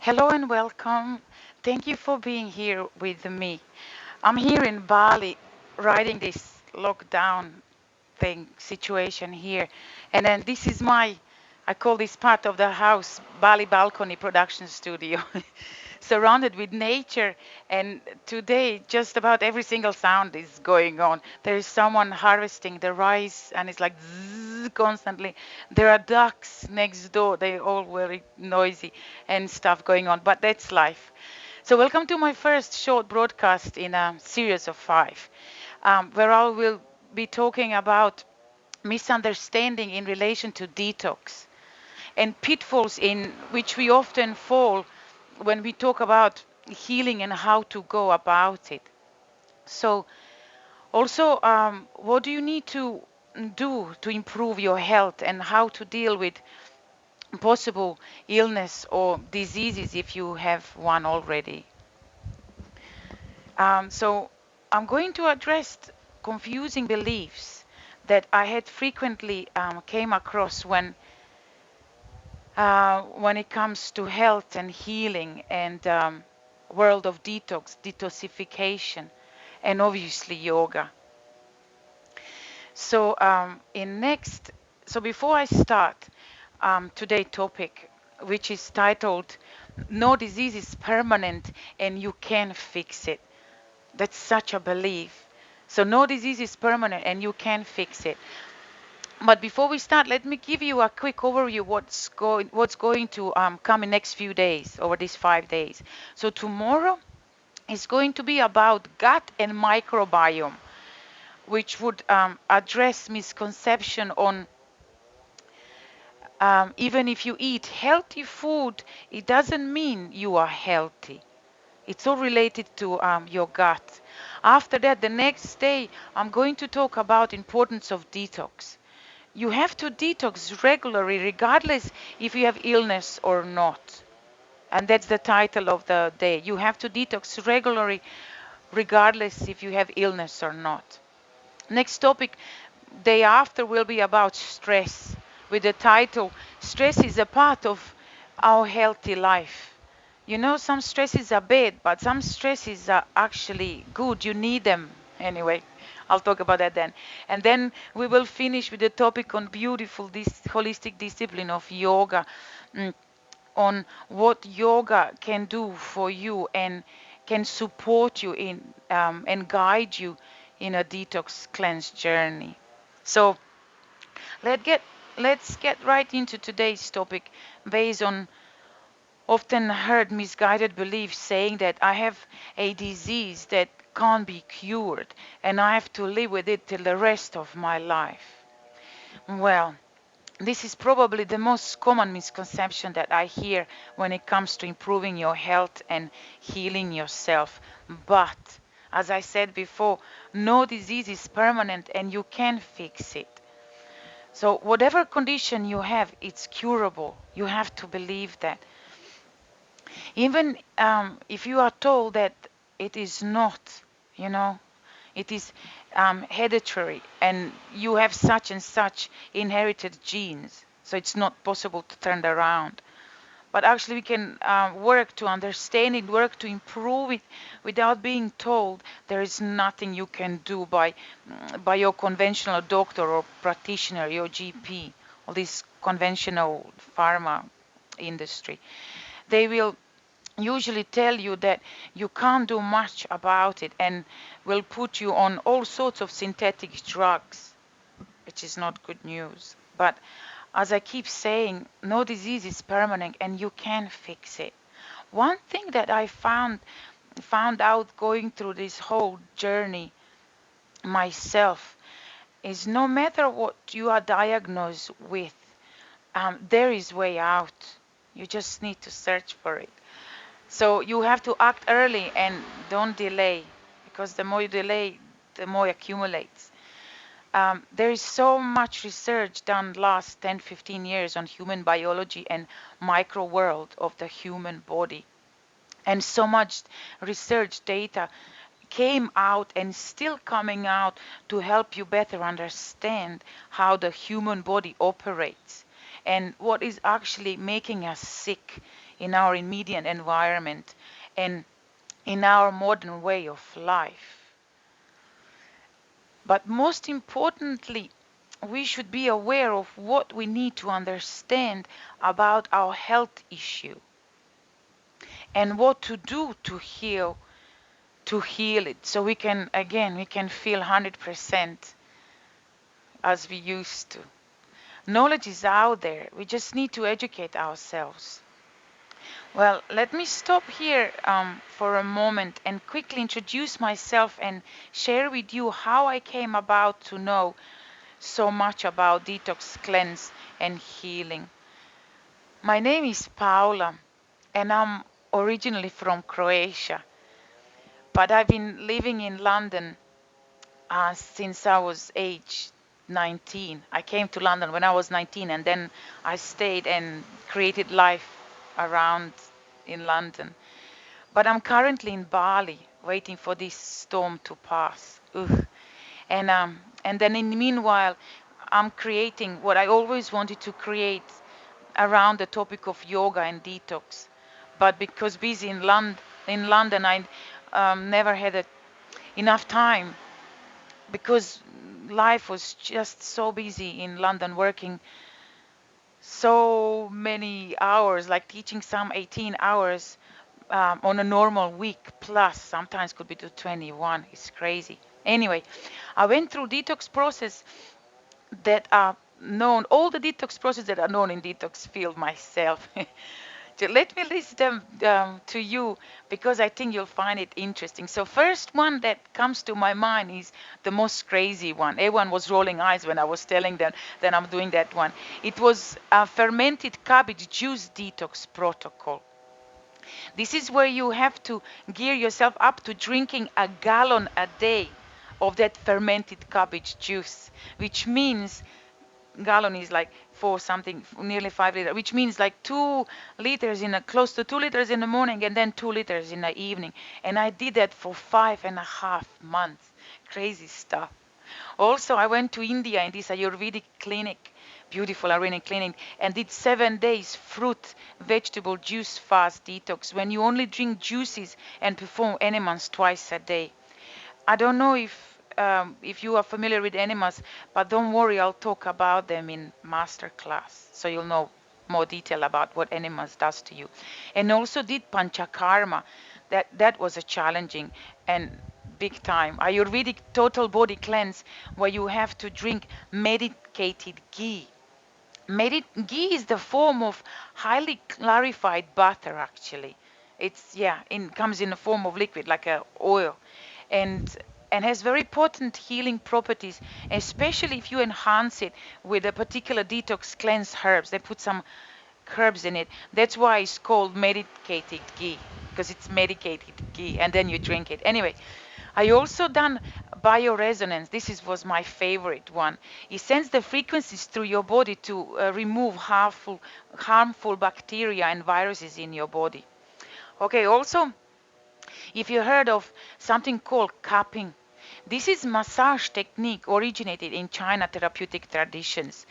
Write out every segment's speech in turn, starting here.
Hello and welcome. Thank you for being here with me. I'm here in Bali writing this lockdown thing situation here. And then this is I call this part of the house Bali Balcony Production Studio. Surrounded with nature, and today just about every single sound is going on. There is someone harvesting the rice and it's like zzz constantly. There are ducks next door, they're all very noisy and stuff going on, but that's life. So welcome to my first short broadcast in a series of five, where I will be talking about misunderstanding in relation to detox and pitfalls in which we often fall when we talk about healing and how to go about it. So, also, what do you need to do to improve your health and how to deal with possible illness or diseases if you have one already? So, I'm going to address confusing beliefs that I had frequently came across when it comes to health and healing and world of detoxification, and obviously yoga. So before I start today's topic, which is titled "No disease is permanent and you can fix it." That's such a belief. So no disease is permanent and you can fix it. But before we start, let me give you a quick overview what's going to come in next few days over these 5 days. So tomorrow is going to be about gut and microbiome, which would address misconception on even if you eat healthy food, it doesn't mean you are healthy. It's all related to your gut. After that, the next day, I'm going to talk about importance of detox. You have to detox regularly, regardless if you have illness or not. And that's the title of the day. You have to detox regularly, regardless if you have illness or not. Next topic, day after, will be about stress, with the title, Stress is a Part of Our Healthy Life. You know, some stresses are bad, but some stresses are actually good. You need them anyway. I'll talk about that then. And then we will finish with the topic on beautiful this holistic discipline of yoga, mm, on what yoga can do for you and can support you in and guide you in a detox cleanse journey. So let get let's get right into today's topic based on often heard misguided beliefs saying that I have a disease that can't be cured and I have to live with it till the rest of my life. Well, this is probably the most common misconception that I hear when it comes to improving your health and healing yourself. But, as I said before, no disease is permanent and you can fix it. So, whatever condition you have, it's curable. You have to believe that. Even if you are told that it is not, you know, it is hereditary and you have such and such inherited genes, so it's not possible to turn it around. But actually, we can work to understand it, work to improve it without being told there is nothing you can do by your conventional doctor or practitioner, your GP, or this conventional pharma industry. They will usually tell you that you can't do much about it and will put you on all sorts of synthetic drugs, which is not good news. But as I keep saying, no disease is permanent and you can fix it. One thing that I found out going through this whole journey myself is no matter what you are diagnosed with, there is way out. You just need to search for it. So you have to act early and don't delay, because the more you delay, the more it accumulates. There is so much research done last 10, 15 years on human biology and micro world of the human body. And so much research data came out and still coming out to help you better understand how the human body operates and what is actually making us sick in our immediate environment and in our modern way of life. But most importantly, we should be aware of what we need to understand about our health issue and what to do to heal it, so we can again we can feel 100% as we used to. Knowledge is out there, we just need to educate ourselves. Well, let me stop here for a moment and quickly introduce myself and share with you how I came about to know so much about detox, cleanse, and healing. My name is Paula, and I'm originally from Croatia, but I've been living in London since I was age 19. I came to London when I was 19, and then I stayed and created life around in London. But I'm currently in Bali, waiting for this storm to pass. Ugh. And then in the meanwhile, I'm creating what I always wanted to create around the topic of yoga and detox. But because busy in London, I never had enough time, because life was just so busy in London, working so many hours, like teaching some 18 hours on a normal week, plus sometimes could be to 21. It's crazy. Anyway, I went through detox process that are known, all the detox processes that are known in detox field myself. So let me list them to you, because I think you'll find it interesting. So first one that comes to my mind is the most crazy one. Everyone was rolling eyes when I was telling them that I'm doing that one. It was a fermented cabbage juice detox protocol. This is where you have to gear yourself up to drinking a gallon a day of that fermented cabbage juice, which means gallon is like for something nearly 5 liters, which means like 2 liters in a close to 2 liters in the morning and then 2 liters in the evening. And I did that for 5.5 months. Crazy stuff. Also, I went to India in this Ayurvedic clinic, beautiful Ayurvedic clinic, and did 7 days fruit, vegetable juice fast detox, when you only drink juices and perform enemas twice a day. I don't know if you are familiar with enemas, but don't worry, I'll talk about them in master class, so you'll know more detail about what enemas does to you. And also did panchakarma. That was a challenging and big time Ayurvedic total body cleanse, where you have to drink medicated ghee. Ghee is the form of highly clarified butter, actually. It's, yeah, comes in the form of liquid, like a oil, and has very potent healing properties, especially if you enhance it with a particular detox cleanse herbs. They put some herbs in it. That's why it's called medicated ghee, because it's medicated ghee, and then you drink it. Anyway, I also done bioresonance. Was my favorite one. It sends the frequencies through your body to remove harmful bacteria and viruses in your body. Okay, also, if you heard of something called cupping, this is massage technique originated in China therapeutic traditions.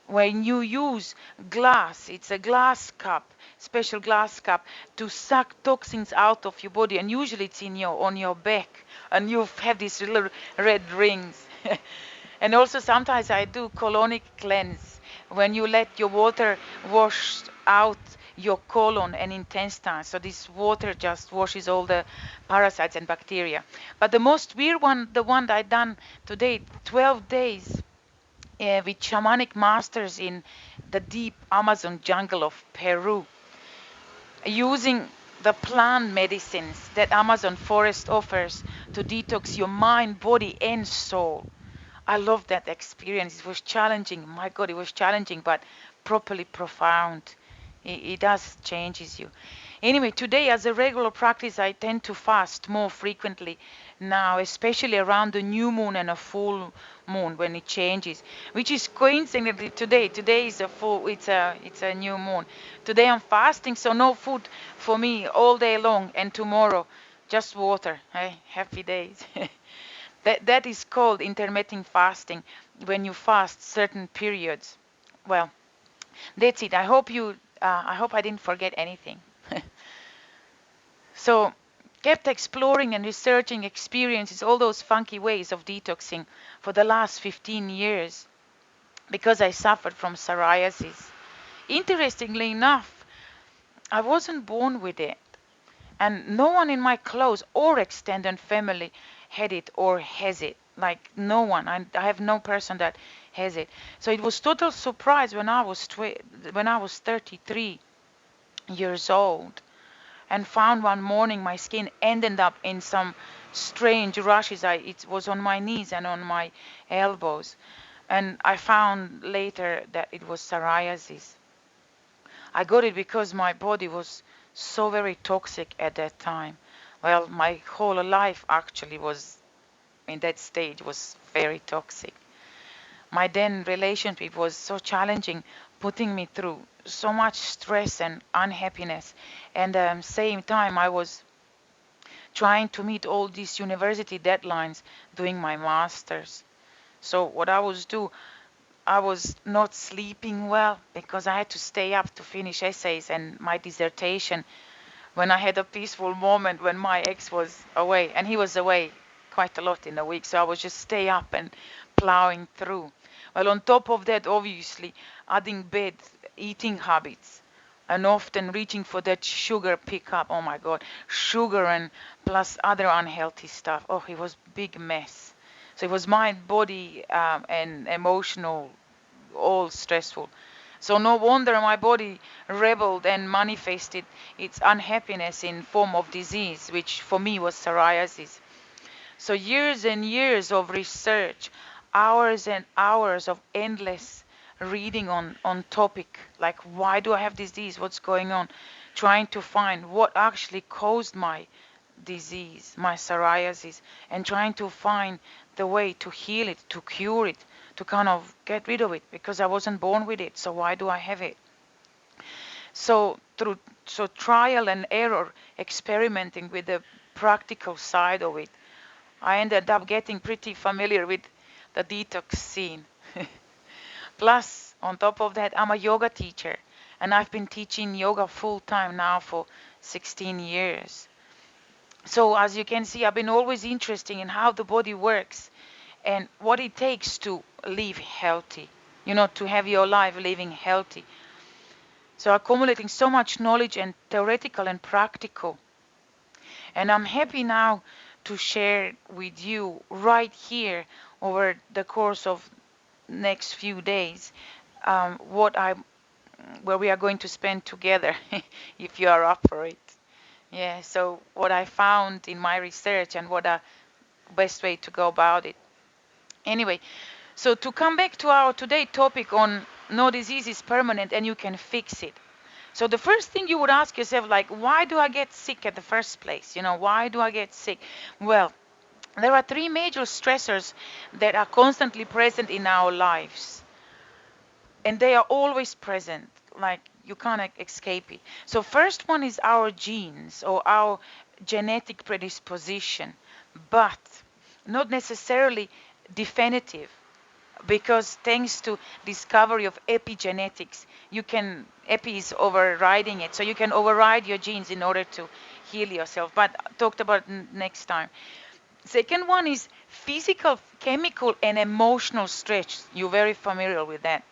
When you use glass, it's a glass cup, special glass cup, to suck toxins out of your body, and usually it's on your back, and you have these little red rings. And also sometimes I do colonic cleanse, when you let your water wash out your colon and intestine. So this water just washes all the parasites and bacteria. But the most weird one, the one that I done today, 12 days with shamanic masters in the deep Amazon jungle of Peru, using the plant medicines that Amazon forest offers to detox your mind, body, and soul. I love that experience. It was challenging. My God, it was challenging, but properly profound. It does changes you. Anyway, today as a regular practice, I tend to fast more frequently now, especially around the new moon and a full moon, when it changes, which is coincidentally today. Today is a full. It's a new moon. Today I'm fasting, so no food for me all day long, and tomorrow just water. Hey, happy days. That is called intermittent fasting, when you fast certain periods. Well, that's it. I hope I didn't forget anything. So kept exploring and researching experiences, all those funky ways of detoxing for the last 15 years because I suffered from psoriasis. Interestingly enough, I wasn't born with it, and no one in my close or extended family had it or has it. Like no one. I have no person that has it. So it was total surprise when when I was 33 years old and found one morning my skin ended up in some strange rashes. It was on my knees and on my elbows. And I found later that it was psoriasis. I got it because my body was so very toxic at that time. Well, my whole life actually was in that stage was very toxic. My then relationship was so challenging, putting me through so much stress and unhappiness. And same time, I was trying to meet all these university deadlines, doing my masters. So what I was do, I was not sleeping well because I had to stay up to finish essays and my dissertation when I had a peaceful moment when my ex was away, and he was away quite a lot in a week, so I was just stay up and plowing through. Well, on top of that, obviously, adding bad eating habits and often reaching for that sugar pickup. Oh my God, sugar and plus other unhealthy stuff. Oh, it was big mess. So it was mind, body, and emotional, all stressful. So no wonder my body rebelled and manifested its unhappiness in form of disease, which for me was psoriasis. So years and years of research, hours and hours of endless reading on topic like why do I have this disease, what's going on, trying to find what actually caused my disease, my psoriasis, and trying to find the way to heal it, to cure it, to kind of get rid of it because I wasn't born with it. So why do I have it? So through trial and error, experimenting with the practical side of it, I ended up getting pretty familiar with the detox scene. Plus, on top of that, I'm a yoga teacher and I've been teaching yoga full time now for 16 years. So as you can see, I've been always interested in how the body works and what it takes to live healthy, to have your life living healthy. So accumulating so much knowledge and theoretical and practical. And I'm happy now to share with you right here over the course of next few days what I where we are going to spend together if you are up for it. Yeah, so what I found in my research and what a best way to go about it. Anyway, so to come back to our today topic on no disease is permanent and you can fix it. So the first thing you would ask yourself, like, why do I get sick at the first place? Why do I get sick? Well, there are three major stressors that are constantly present in our lives, and they are always present. Like you can't escape it. So first one is our genes or our genetic predisposition, but not necessarily definitive because thanks to discovery of epigenetics, you can epi is overriding it, so you can override your genes in order to heal yourself. But talked about next time. Second one is physical, chemical, and emotional stress. You're very familiar with that.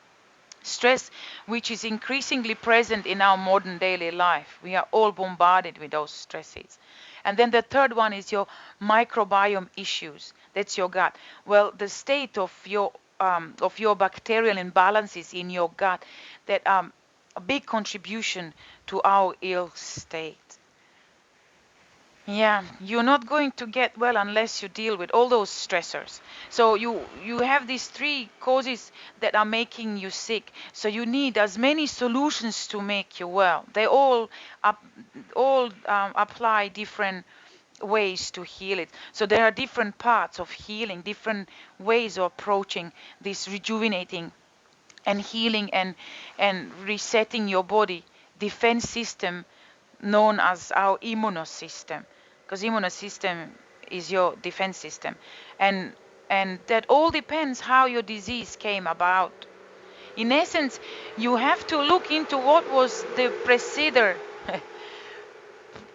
Stress, which is increasingly present in our modern daily life. We are all bombarded with those stresses. And then the third one is your microbiome issues. That's your gut. Well, the state of your bacterial imbalances in your gut that a big contribution to our ill state. Yeah, you're not going to get well unless you deal with all those stressors. So you have these three causes that are making you sick. So you need as many solutions to make you well. They all apply different ways to heal it. So there are different parts of healing, different ways of approaching this rejuvenating and healing and resetting your body defense system known as our immune system, because immune system is your defense system, and that all depends how your disease came about. In essence, you have to look into what was the preceder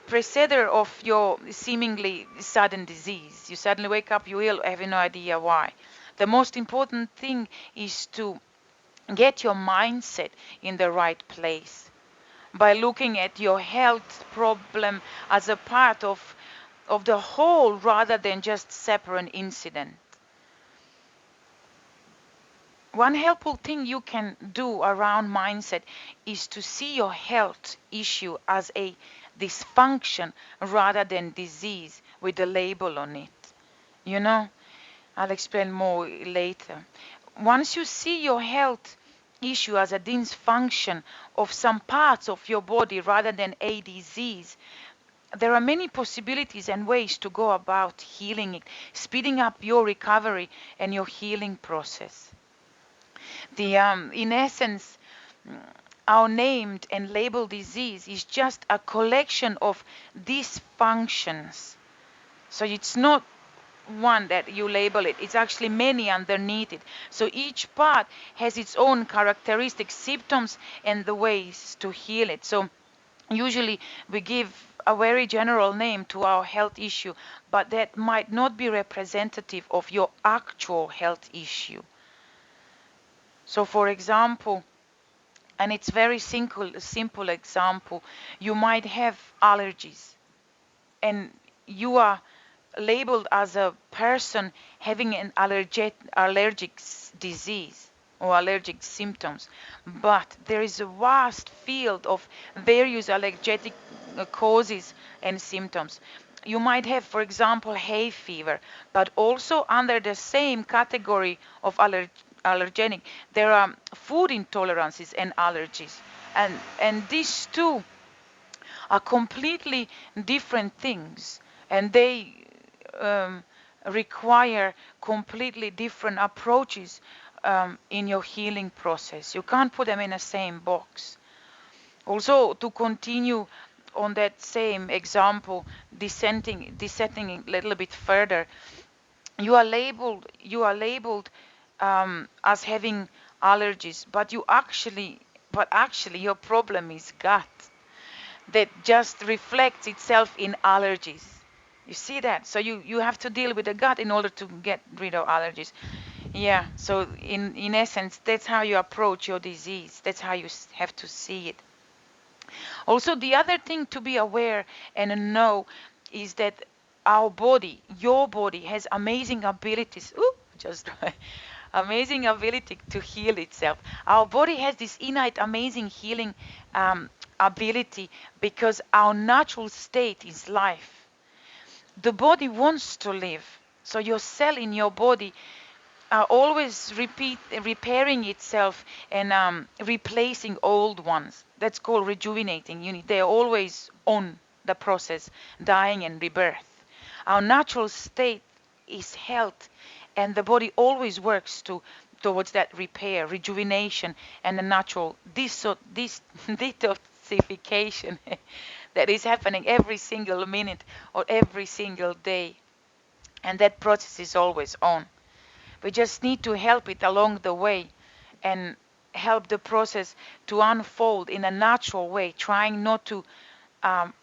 preceder of your seemingly sudden disease. You suddenly wake up, you ill, have no idea why. The most important thing is to get your mindset in the right place by looking at your health problem as a part of the whole rather than just separate incident. One helpful thing you can do around mindset is to see your health issue as a dysfunction rather than disease with a label on it. You know, I'll explain more later. Once you see your health issue as a dysfunction of some parts of your body rather than a disease, there are many possibilities and ways to go about healing it, speeding up your recovery and your healing process. In essence, our named and labeled disease is just a collection of dysfunctions. So it's not one that you label it, it's actually many underneath it. So each part has its own characteristic symptoms and the ways to heal it. So usually we give a very general name to our health issue, but that might not be representative of your actual health issue. So for example, and it's very simple example, you might have allergies and you are labeled as a person having an allergic disease or allergic symptoms, but there is a vast field of various allergic causes and symptoms. You might have, for example, hay fever, but also under the same category of allergenic, there are food intolerances and allergies. And these two are completely different things, and they um, require completely different approaches in your healing process. You can't put them in the same box. Also, to continue on that same example, descending a little bit further, you are labeled as having allergies, but actually your problem is gut that just reflects itself in allergies. You see that? So you have to deal with the gut in order to get rid of allergies. Yeah, so in essence, that's how you approach your disease. That's how you have to see it. Also, the other thing to be aware and know is that our body, your body, has amazing abilities. Ooh, just amazing ability to heal itself. Our body has this innate, amazing healing ability because our natural state is life. The body wants to live. So your cell in your body are always repairing itself and replacing old ones. That's called rejuvenating unit. They're always on the process, dying and rebirth. Our natural state is health, and the body always works towards that repair, rejuvenation, and the natural detoxification that is happening every single minute or every single day. And that process is always on. We just need to help it along the way and help the process to unfold in a natural way, trying not to um,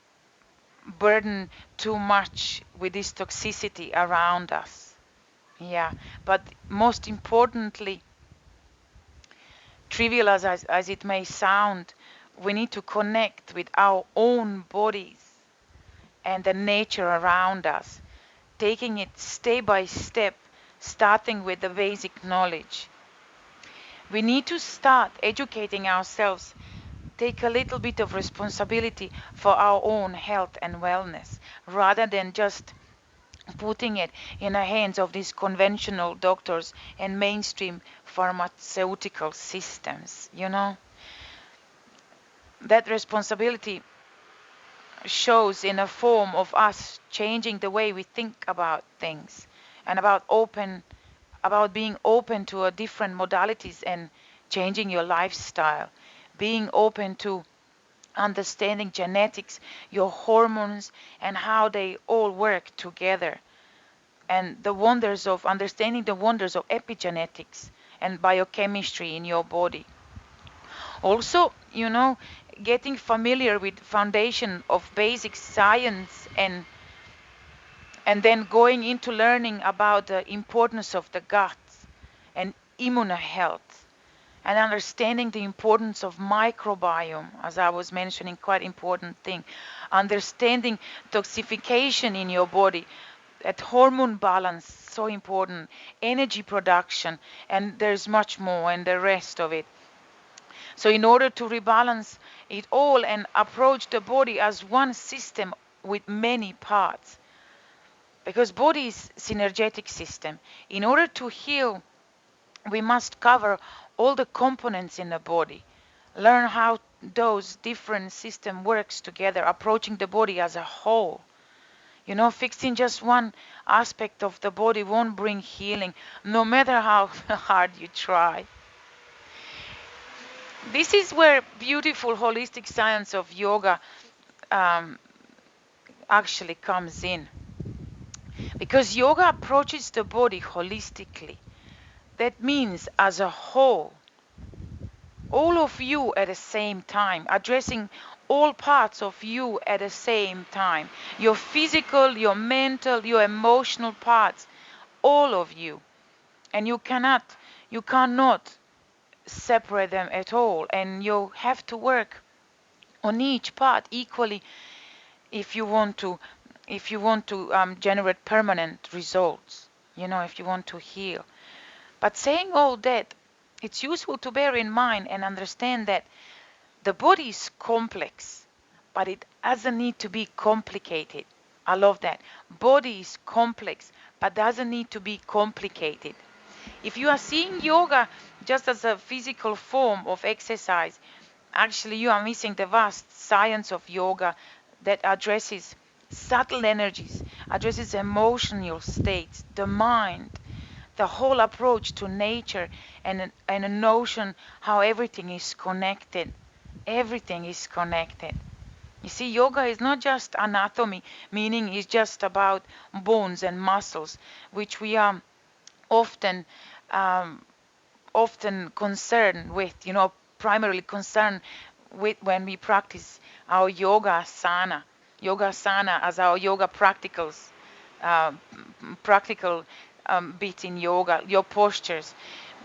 burden too much with this toxicity around us. Yeah, but most importantly, trivial as it may sound, we need to connect with our own bodies and the nature around us, taking it step by step, starting with the basic knowledge. We need to start educating ourselves, take a little bit of responsibility for our own health and wellness, rather than just putting it in the hands of these conventional doctors and mainstream pharmaceutical systems. That responsibility shows in a form of us changing the way we think about things and about being open to a different modalities and changing your lifestyle, being open to understanding genetics, your hormones, and how they all work together, and the wonders of understanding the wonders of epigenetics and biochemistry in your body. Also, getting familiar with foundation of basic science, and then going into learning about the importance of the gut and immune health, and understanding the importance of microbiome, as I was mentioning, quite important thing. Understanding toxification in your body, that hormone balance, so important, energy production, and there's much more, and the rest of it. So in order to rebalance it all and approach the body as one system with many parts, because body is synergetic system. In order to heal, we must cover all the components in the body, learn how those different system works together, approaching the body as a whole. Fixing just one aspect of the body won't bring healing, no matter how hard you try. This is where beautiful holistic science of yoga um, actually comes in, because yoga approaches the body holistically. That means as a whole, all of you at the same time, addressing all parts of you at the same time. Your physical, your mental, your emotional parts, all of you. And you cannot separate them at all. And you have to work on each part equally if you want to generate permanent results, if you want to heal. But saying all that, it's useful to bear in mind and understand that the body is complex, but it doesn't need to be complicated. I love that. Body is complex, but doesn't need to be complicated. If you are seeing yoga just as a physical form of exercise, actually you are missing the vast science of yoga that addresses subtle energies, addresses emotional states, the mind, the whole approach to nature, and a notion how everything is connected. Everything is connected. You see, yoga is not just anatomy, meaning it's just about bones and muscles, which we are often um, often concerned with, primarily concerned with when we practice our yoga asana as our yoga uh, practical bit in yoga, your postures.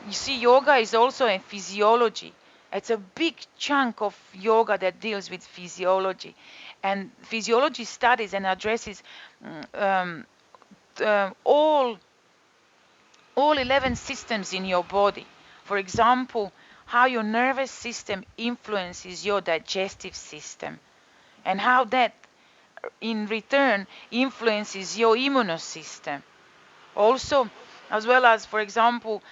You see, yoga is also a physiology. It's a big chunk of yoga that deals with physiology. And physiology studies and addresses um, all 11 systems in your body. For example, how your nervous system influences your digestive system, and how that in return influences your immune system. Also, as well as, for example,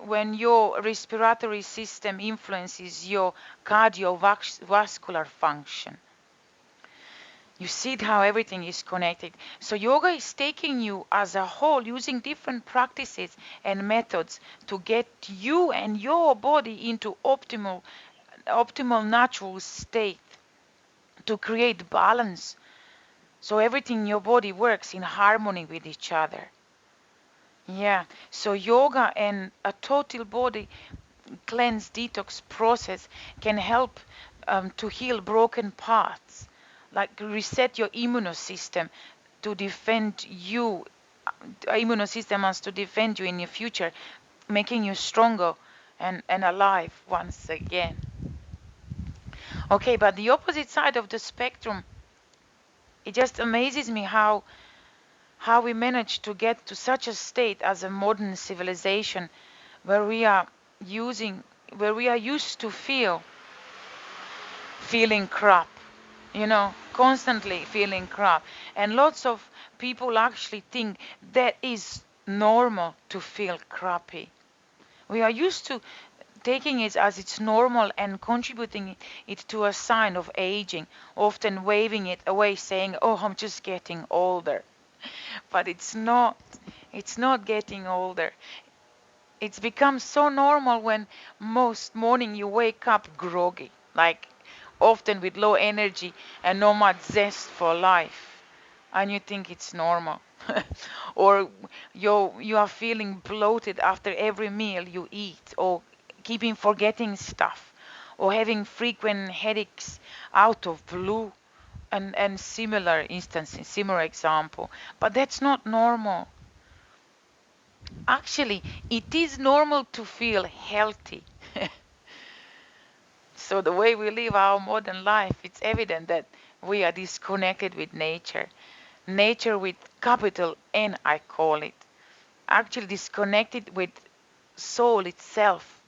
when your respiratory system influences your cardiovascular function. You see how everything is connected. So yoga is taking you as a whole, using different practices and methods to get you and your body into optimal natural state, to create balance, so everything in your body works in harmony with each other. Yeah, so yoga and a total body cleanse detox process can help to heal broken parts, like reset your immune system to defend you. Immune system has to defend you in your future, making you stronger and alive once again. Okay, but the opposite side of the spectrum, it just amazes me how we manage to get to such a state as a modern civilization where we are used to feeling crap, constantly feeling crap. And lots of people actually think that is normal to feel crappy. We are used to taking it as it's normal and contributing it to a sign of aging, often waving it away, saying, "Oh, I'm just getting older." But it's not. It's not getting older. It's become so normal when most morning you wake up groggy, like often with low energy and no much zest for life, and you think it's normal. Or you are feeling bloated after every meal you eat, or keeping forgetting stuff, or having frequent headaches out of blue, and similar instances, similar example. But that's not normal. Actually, it is normal to feel healthy. So the way we live our modern life, it's evident that we are disconnected with nature. Nature with capital N, I call it. Actually disconnected with soul itself,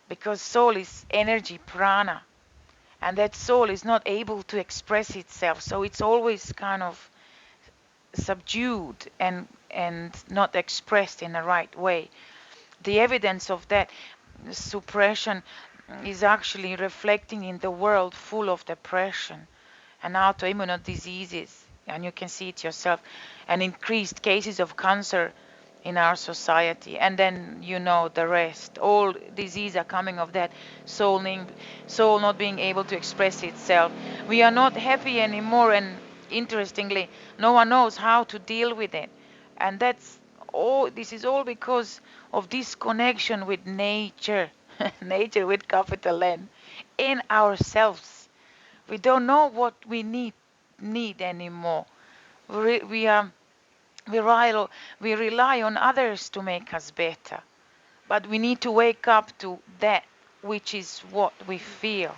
because soul is energy, prana, and that soul is not able to express itself. So it's always kind of subdued and not expressed in the right way. The evidence of that suppression is actually reflecting in the world full of depression and autoimmune diseases, and you can see it yourself, and increased cases of cancer in our society. And then the rest. All diseases are coming of that soul not being able to express itself. We are not happy anymore, and interestingly, no one knows how to deal with it. And that's all. This is all because of this connection with nature, nature with capital N, in ourselves. We don't know what we need anymore. We are we rely on others to make us better, but we need to wake up to that which is what we feel.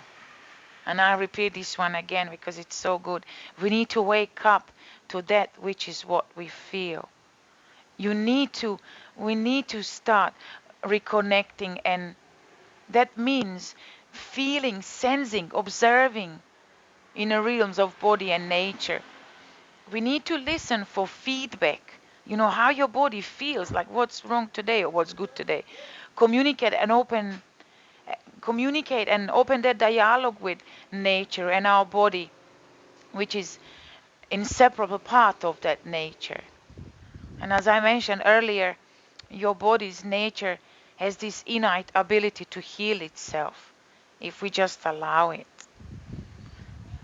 And I repeat this one again because it's so good. We need to wake up to that which is what we feel. You need to, we need to start reconnecting, and that means feeling, sensing, observing in the realms of body and nature. We need to listen for feedback. How your body feels, like what's wrong today or what's good today. Communicate and open communicate and open that dialogue with nature and our body, which is inseparable part of that nature. And as I mentioned earlier, your body's nature has this innate ability to heal itself if we just allow it.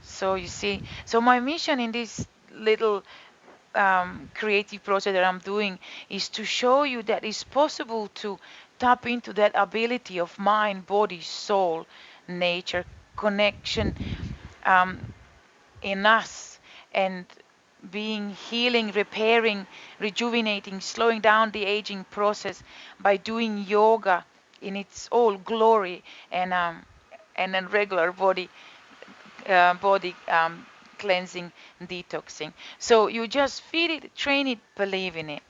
So you see, so my mission in this little creative process that I'm doing is to show you that it's possible to tap into that ability of mind, body, soul, nature, connection um, in us, and being healing, repairing, rejuvenating, slowing down the aging process by doing yoga in its all glory, and a regular body cleansing, detoxing. So you just feed it, train it, believe in it.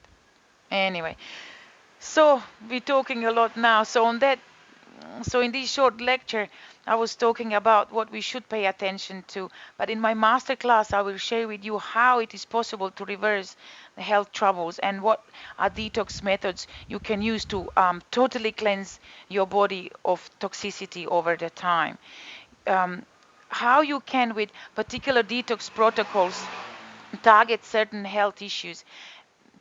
Anyway, so we're talking a lot now. So in this short lecture, I was talking about what we should pay attention to. But in my master class, I will share with you how it is possible to reverse the health troubles and what are detox methods you can use to totally cleanse your body of toxicity over the time. Um, how you can, with particular detox protocols, target certain health issues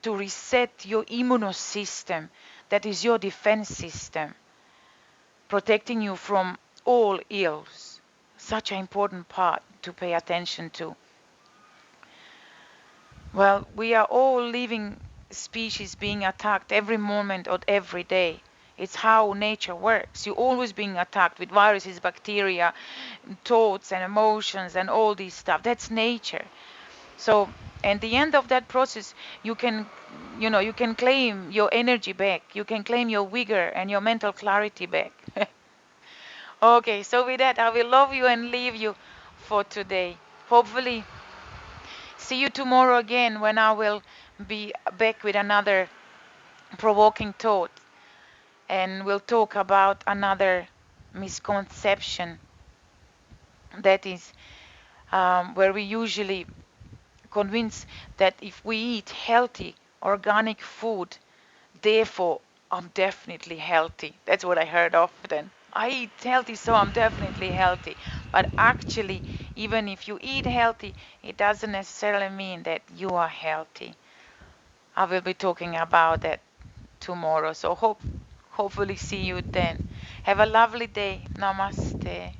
to reset your immune system, that is your defense system, protecting you from all ills. Such an important part to pay attention to. Well, we are all living species being attacked every moment or every day. It's how nature works. You're always being attacked with viruses, bacteria, thoughts and emotions and all this stuff. That's nature. So at the end of that process, you can, you can claim your energy back. You can claim your vigor and your mental clarity back. Okay, so with that, I will love you and leave you for today. Hopefully, see you tomorrow again when I will be back with another provoking thought, and we'll talk about another misconception, that is where we usually convince that if we eat healthy organic food, therefore I'm definitely healthy. That's what I heard often. I eat healthy, so I'm definitely healthy. But actually, even if you eat healthy, it doesn't necessarily mean that you are healthy. I will be talking about that tomorrow. So hopefully see you then. Have a lovely day. Namaste.